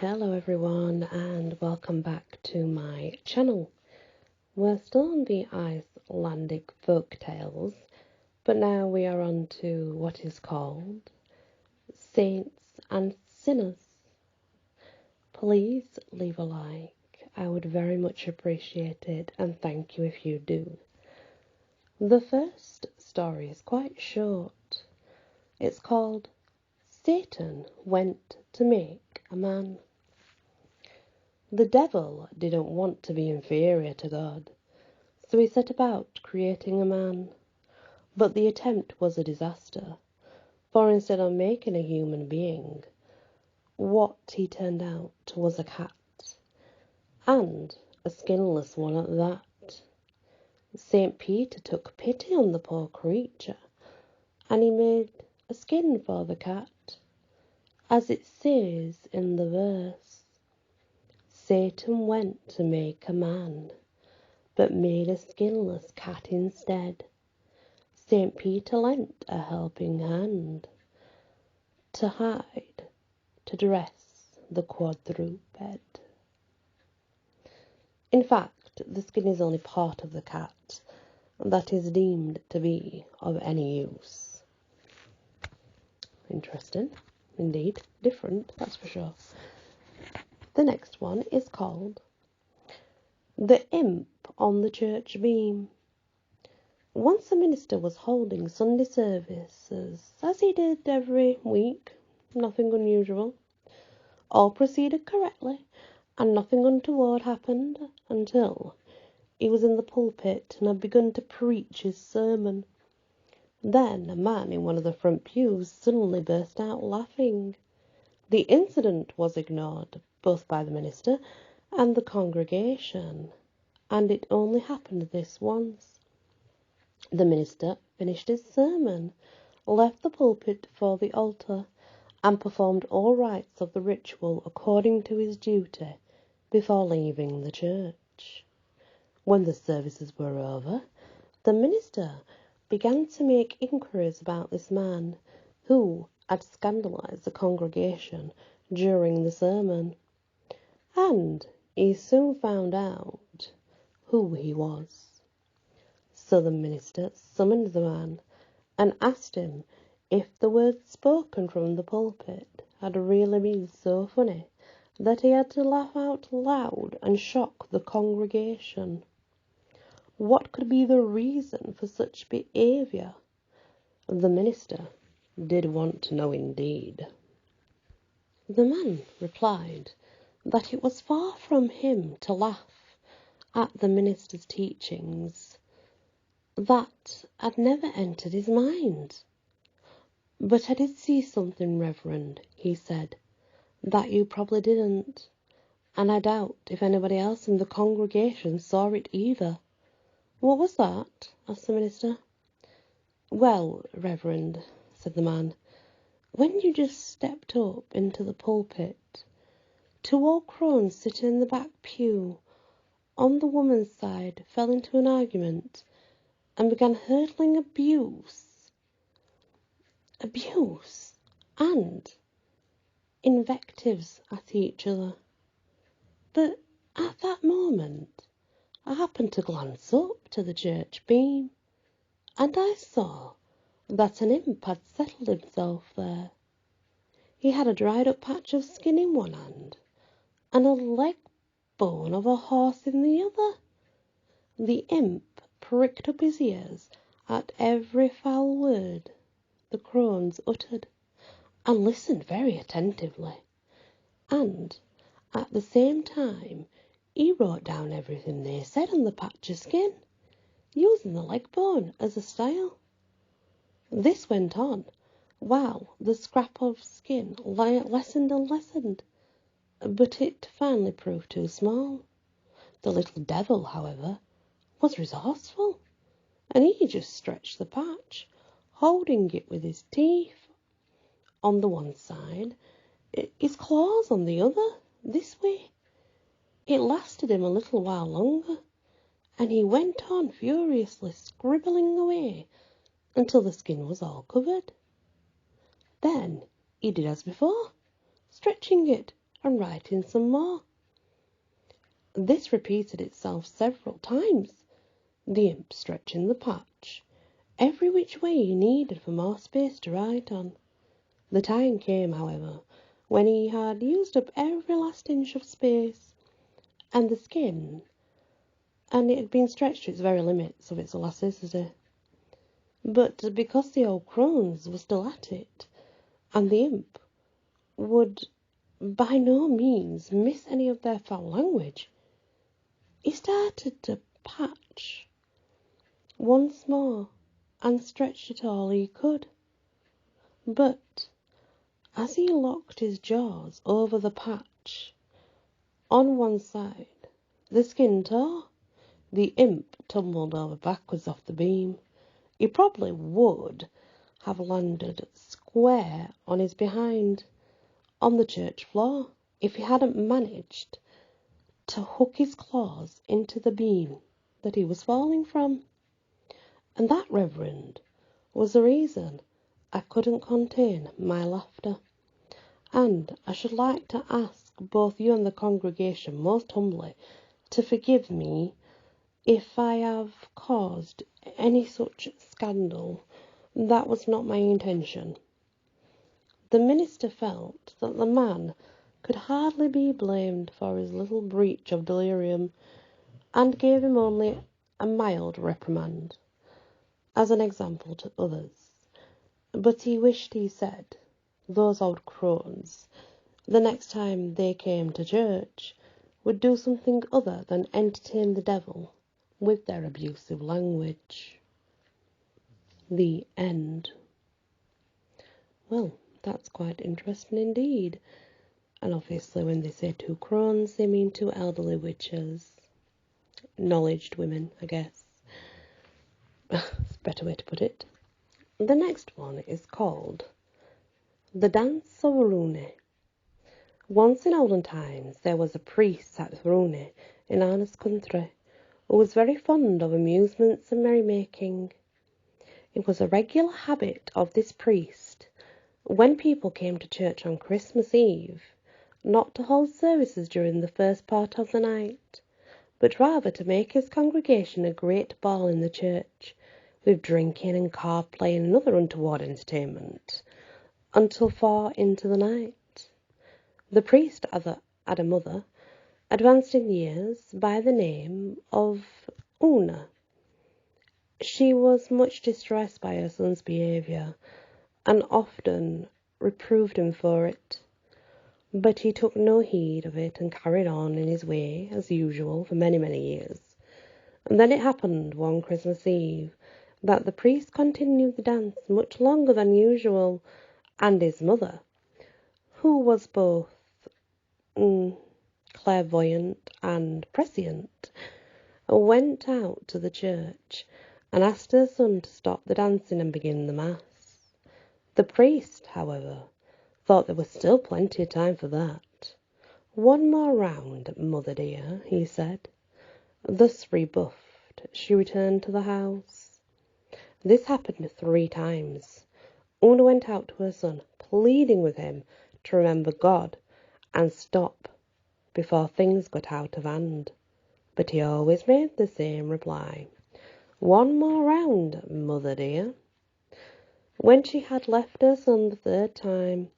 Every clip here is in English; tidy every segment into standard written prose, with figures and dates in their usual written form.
Hello everyone and welcome back to my channel. We're still on the Icelandic folk tales, but now we are on to what is called Saints and Sinners. Please leave a like, I would very much appreciate it, and thank you if you do. The first story is quite short. It's called Satan Went to Make a Man. The devil didn't want to be inferior to God, so he set about creating a man. But the attempt was a disaster, for instead of making a human being, what he turned out was a cat, and a skinless one at that. St. Peter took pity on the poor creature, and he made a skin for the cat, as it says in the verse. Satan went to make a man, but made a skinless cat instead. St. Peter lent a helping hand to hide, to dress the quadruped. In fact, the skin is only part of the cat that is deemed to be of any use. Interesting, indeed, different, that's for sure. The next one is called The Imp on the Church Beam. Once a minister was holding Sunday services, as he did every week, nothing unusual. All proceeded correctly, and nothing untoward happened until he was in the pulpit and had begun to preach his sermon. Then a man in one of the front pews suddenly burst out laughing. The incident was ignored, both by the minister and the congregation, and it only happened this once. The minister finished his sermon, left the pulpit for the altar, and performed all rites of the ritual according to his duty before leaving the church. When the services were over, the minister began to make inquiries about this man, who had scandalized the congregation during the sermon, and he soon found out who he was. So the minister summoned the man and asked him if the words spoken from the pulpit had really been so funny that he had to laugh out loud and shock the congregation. What could be the reason for such behaviour? The minister did want to know indeed. The man replied that it was far from him to laugh at the minister's teachings. That had never entered his mind. But I did see something, Reverend, he said, that you probably didn't, and I doubt if anybody else in the congregation saw it either. What was that? Asked the minister. Well, Reverend, said the man, when you just stepped up into the pulpit, two old crones sitting in the back pew on the woman's side fell into an argument and began hurling abuse and invectives at each other. But at that moment, I happened to glance up to the church beam, and I saw that an imp had settled himself there. He had a dried-up patch of skin in one hand, and a leg bone of a horse in the other. The imp pricked up his ears at every foul word the crones uttered, and listened very attentively, and at the same time he wrote down everything they said on the patch of skin, using the leg bone as a style. This went on while the scrap of skin lessened and lessened, but it finally proved too small. The little devil, however, was resourceful, and he just stretched the patch, holding it with his teeth on the one side, his claws on the other, this way. It lasted him a little while longer, and he went on furiously scribbling away until the skin was all covered. Then he did as before, stretching it and writing some more. This repeated itself several times, the imp stretching the patch every which way he needed for more space to write on. The time came, however, when he had used up every last inch of space, and the skin, and it had been stretched to its very limits of its elasticity. But because the old crones were still at it, and the imp would by no means miss any of their foul language, he started to patch once more and stretched it all he could. But as he locked his jaws over the patch, on one side the skin tore. The imp tumbled over backwards off the beam. He probably would have landed square on his behind on the church floor if he hadn't managed to hook his claws into the beam that he was falling from. And that, Reverend, was the reason I couldn't contain my laughter. And I should like to ask both you and the congregation most humbly to forgive me if I have caused any such scandal. That was not my intention. The minister felt that the man could hardly be blamed for his little breach of delirium, and gave him only a mild reprimand, as an example to others. But he wished, he said, those old crones, the next time they came to church, would do something other than entertain the devil with their abusive language. The end. Well, that's quite interesting indeed. And obviously when they say two crones, they mean two elderly witches. Knowledged women, I guess. It's a better way to put it. The next one is called The Dance of Rooney. Once in olden times there was a priest at Rooney in Anna's country who was very fond of amusements and merrymaking. It was a regular habit of this priest, when people came to church on Christmas Eve, not to hold services during the first part of the night, but rather to make his congregation a great ball in the church, with drinking and card playing and other untoward entertainment, until far into the night. The priest had a mother, advanced in years, by the name of Una. She was much distressed by her son's behaviour, and often reproved him for it. But he took no heed of it and carried on in his way, as usual, for many, many years. And then it happened one Christmas Eve that the priest continued the dance much longer than usual, and his mother, who was both clairvoyant and prescient, went out to the church and asked her son to stop the dancing and begin the mass. The priest, however, thought there was still plenty of time for that. "One more round, mother dear," he said. Thus rebuffed, she returned to the house. This happened 3 times. Una went out to her son, pleading with him to remember God and stop before things got out of hand. But he always made the same reply: "One more round, mother dear." When she had left her son the 3rd time,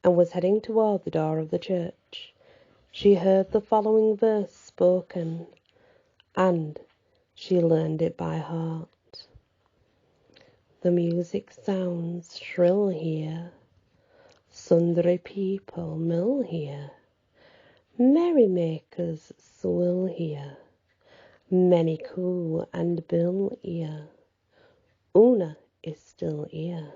and was heading toward the door of the church, she heard the following verse spoken, and she learned it by heart. The music sounds shrill here, sundry people mill here, merrymakers swill here, many coo and bill here. Una is still here,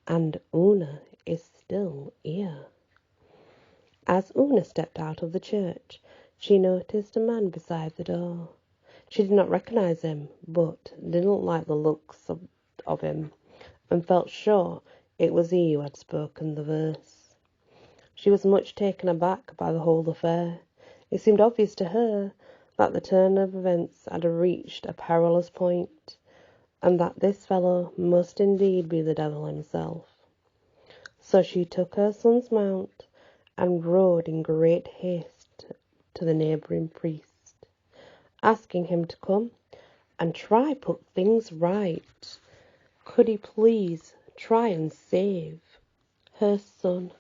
and Una is still here. As Una stepped out of the church, she noticed a man beside the door. She did not recognize him, but didn't like the looks of him, and felt sure it was he who had spoken the verse. She was much taken aback by the whole affair. It seemed obvious to her that the turn of events had reached a perilous point, and that this fellow must indeed be the devil himself. So she took her son's mount and rode in great haste to the neighbouring priest, asking him to come and try put things right. Could he please try and save her son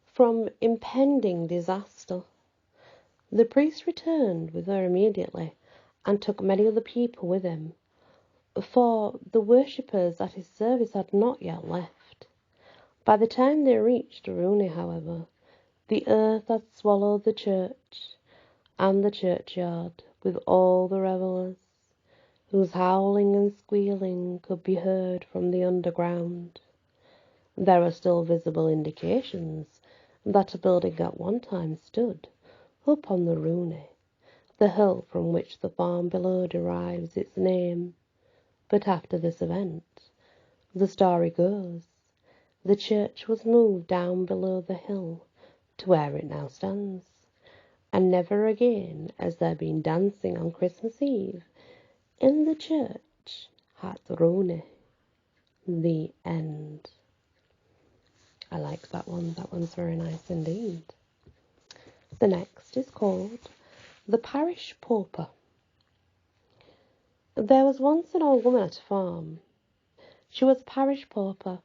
from impending disaster? The priest returned with her immediately and took many other people with him, for the worshippers at his service had not yet left. By the time they reached Rooney, however, the earth had swallowed the church and the churchyard with all the revellers, whose howling and squealing could be heard from the underground. There are still visible indications that a building at one time stood up on the Rooney, the hill from which the farm below derives its name. But after this event, the story goes, the church was moved down below the hill to where it now stands, and never again has there been dancing on Christmas Eve in the church at Rooney. The end. I like that one. That one's very nice indeed. The next is called The Parish Pauper. There was once an old woman at a farm. She was a parish pauper,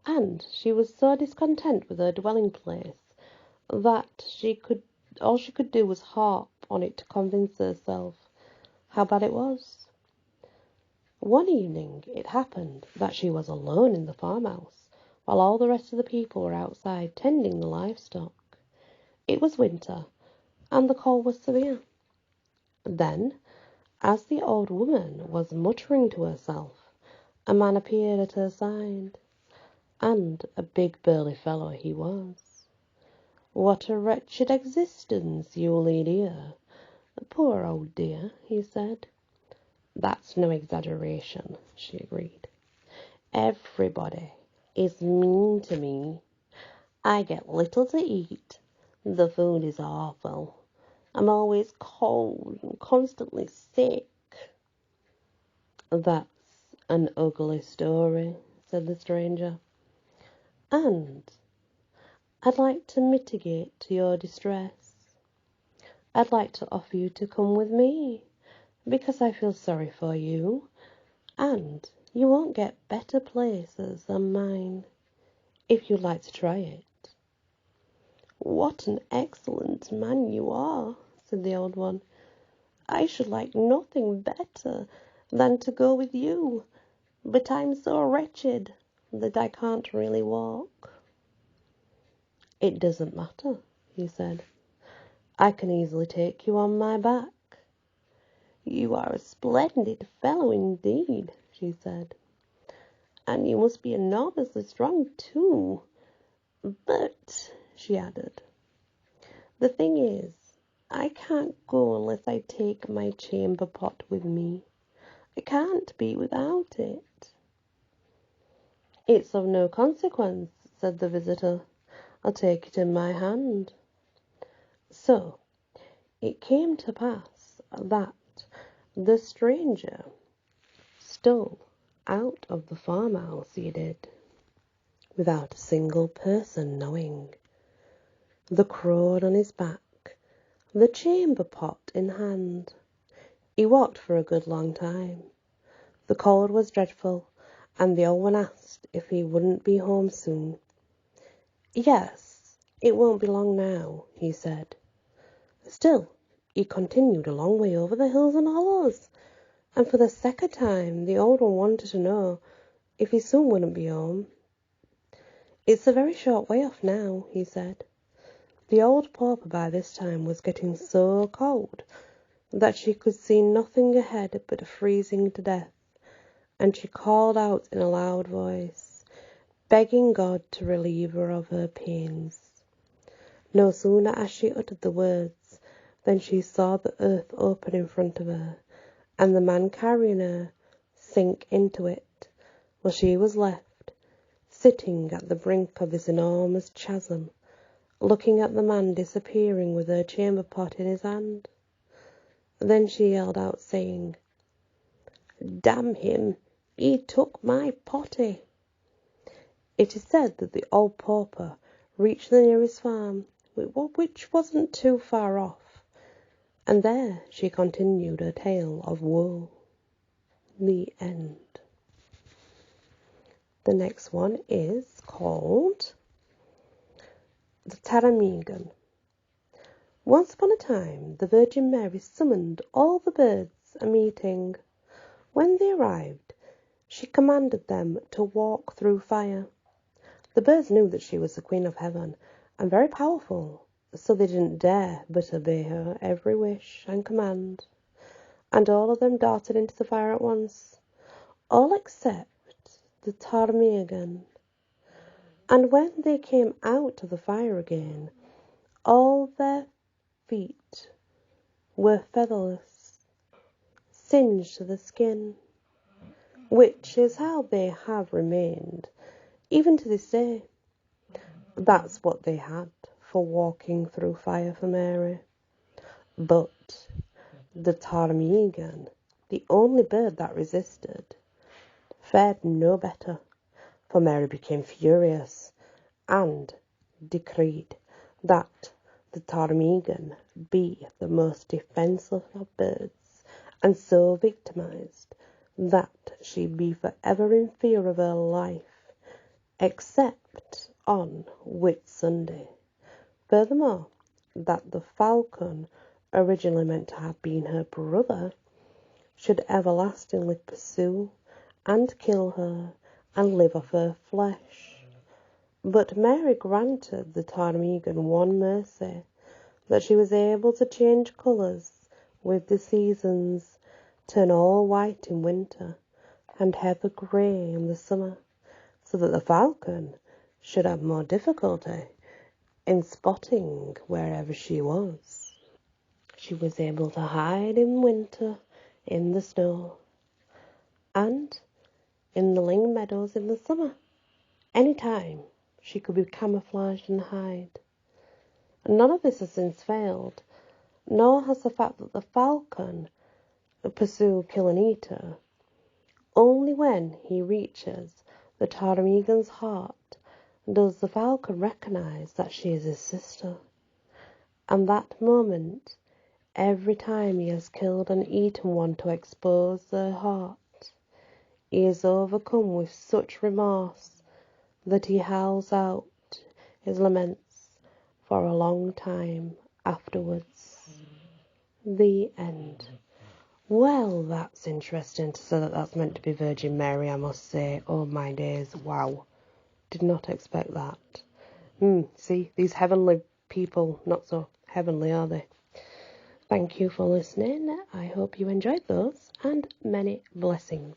and she was so discontent with her dwelling place that all she could do was harp on it to convince herself how bad it was. One evening it happened that she was alone in the farmhouse, while all the rest of the people were outside tending the livestock. It was winter, and the cold was severe. Then, as the old woman was muttering to herself, a man appeared at her side, and a big burly fellow he was. "What a wretched existence you lead here, poor old dear," he said. "That's no exaggeration," she agreed. "Everybody is mean to me. I get little to eat. The food is awful. I'm always cold and constantly sick." "That's an ugly story," said the stranger. "And I'd like to mitigate your distress. I'd like to offer you to come with me, because I feel sorry for you, and you won't get better places than mine, if you'd like to try it." "What an excellent man you are," said the old one. "I should like nothing better than to go with you, but I'm so wretched that I can't really walk." "It doesn't matter," he said. "I can easily take you on my back." "You are a splendid fellow indeed," she said. "And you must be enormously strong too. But," she added, "the thing is, I can't go unless I take my chamber pot with me. I can't be without it." "It's of no consequence," said the visitor. "I'll take it in my hand." So it came to pass that the stranger stole out of the farmhouse, he did, without a single person knowing, the crone on his back, the chamber pot in hand. He walked for a good long time. The cold was dreadful, and the old one asked if he wouldn't be home soon. "Yes, it won't be long now," he said. Still, he continued a long way over the hills and hollows, and for the second time the old one wanted to know if he soon wouldn't be home. "It's a very short way off now," he said. The old pauper by this time was getting so cold that she could see nothing ahead but freezing to death, and she called out in a loud voice, begging God to relieve her of her pains. No sooner had she uttered the words than she saw the earth open in front of her, and the man carrying her sink into it, while she was left, sitting at the brink of this enormous chasm, looking at the man disappearing with her chamber pot in his hand. Then she yelled out, saying, "Damn him, he took my potty." It is said that the old pauper reached the nearest farm, which wasn't too far off, and there she continued her tale of woe. The end. The next one is called the Taramigan. Once upon a time, the Virgin Mary summoned all the birds a meeting. When they arrived, she commanded them to walk through fire. The birds knew that she was the Queen of Heaven and very powerful, so they didn't dare but obey her every wish and command, and all of them darted into the fire at once, all except the Taramigan. And when they came out of the fire again, all their feet were featherless, singed to the skin, which is how they have remained even to this day. That's what they had for walking through fire for Mary. But the Taramigan, the only bird that resisted, fared no better, for Mary became furious and decreed that the Taramigan be the most defenceless of birds, and so victimized that she be forever in fear of her life, except on Whitsunday. Furthermore, that the falcon, originally meant to have been her brother, should everlastingly pursue and kill her and live off her flesh. But Mary granted the Taramigan one mercy, that she was able to change colours with the seasons, turn all white in winter and heather grey in the summer, so that the falcon should have more difficulty in spotting wherever she was. She was able to hide in winter in the snow, and in the ling meadows in the summer. Any time she could be camouflaged and hide. And none of this has since failed, nor has the fact that the falcon pursue, kill and eat her. Only when he reaches the Taramigan's heart does the falcon recognise that she is his sister. And that moment, every time he has killed and eaten one to expose their heart, he is overcome with such remorse that he howls out his laments for a long time afterwards. The end. Well, that's interesting to say that that's meant to be Virgin Mary, I must say. Oh my days, wow. Did not expect that. See, these heavenly people, not so heavenly, are they? Thank you for listening. I hope you enjoyed those, and many blessings.